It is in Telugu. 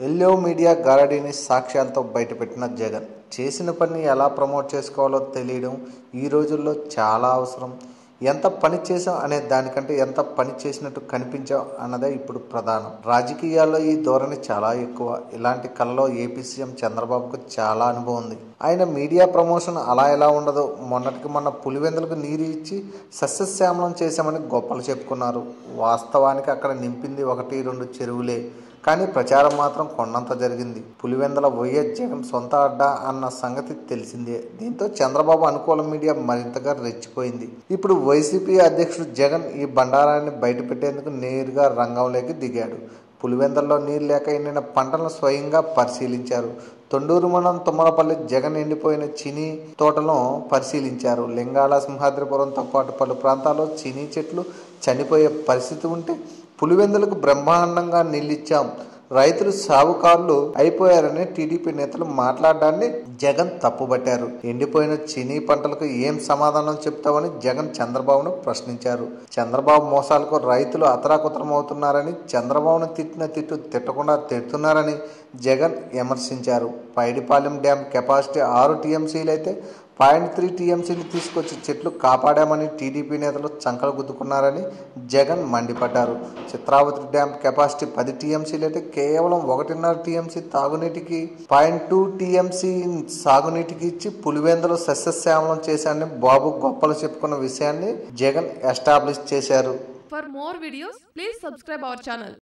ఎల్లో మీడియా గారడీని సాక్ష్యాలతో బయటపెట్టిన జగన్ చేసిన పని ఎలా ప్రమోట్ చేసుకోవాలో తెలియడం ఈ రోజుల్లో చాలా అవసరం. ఎంత పని చేసాం అనే దానికంటే ఎంత పని చేసినట్టు కనిపించాం అన్నదే ఇప్పుడు ప్రధానం. రాజకీయాల్లో ఈ ధోరణి చాలా ఎక్కువ. ఇలాంటి కళలో ఏపీ సీఎం చంద్రబాబుకు చాలా అనుభవం ఉంది. ఆయన మీడియా ప్రమోషన్ అలా ఎలా ఉండదు. మొన్నటికి మొన్న పులివెందులకు నీరు ఇచ్చి సస్యశ్యామలం చేశామని గొప్పలు చెప్పుకున్నారు. వాస్తవానికి అక్కడ నింపింది 1-2 చెరువులే. కానీ ప్రచారం మాత్రం కొండంత జరిగింది. పులివెందుల వైఎస్ జగన్ సొంత అడ్డా అన్న సంగతి తెలిసిందే. దీంతో చంద్రబాబు అనుకూల మీడియా మరింతగా రెచ్చిపోయింది. ఇప్పుడు వైసీపీ అధ్యక్షుడు జగన్ ఈ బండారాన్ని బయటపెట్టేందుకు నేరుగా రంగంలోకి దిగాడు. పులివెందుల్లో నీరు లేక ఎండిన పంటలను స్వయంగా పరిశీలించారు. తొండూరు మండలం తుమ్మలపల్లి జగన్ ఎండిపోయిన చినీ తోటలను పరిశీలించారు. లింగాల సింహాద్రిపురంతో పాటు పలు ప్రాంతాల్లో చినీ చెట్లు చనిపోయే పరిస్థితి ఉంటే పులివెందులకు బ్రహ్మాండంగా నీళ్ళిచ్చాం, రైతులు సాగుకారులు అయిపోయారని టీడీపీ నేతలు మాట్లాడడాన్ని జగన్ తప్పుబట్టారు. ఎండిపోయిన చినీ పంటలకు ఏం సమాధానం చెప్తామని జగన్ చంద్రబాబును ప్రశ్నించారు. చంద్రబాబు మోసాలకు రైతులు అతరాకుతరమవుతున్నారని, చంద్రబాబును తిట్టిన తిట్టు తిట్టకుండా తిడుతున్నారని జగన్ విమర్శించారు. పైడిపాలెం డ్యాం కెపాసిటీ 6 టీఎంసీలు అయితే 0.3 టీఎంసీలు తీసుకొచ్చి చెట్లు కాపాడామని టీడీపీ నేతలు చంకలు గుద్దుకున్నారని జగన్ మండిపడ్డారు. చిత్రావతి డ్యాం కెపాసిటీ 10 టీఎంసీలు అయితే కేవలం 1.5 టీఎంసీ తాగునీటికి 0.2 టీఎంసీ సాగునీటికి ఇచ్చి పులివెందులు సస్యశ్యామలం చేశారని బాబు గొప్పలు చెప్పుకున్న విషయాన్ని జగన్ ఎస్టాబ్లిష్ చేశారు. For more videos, please subscribe our channel.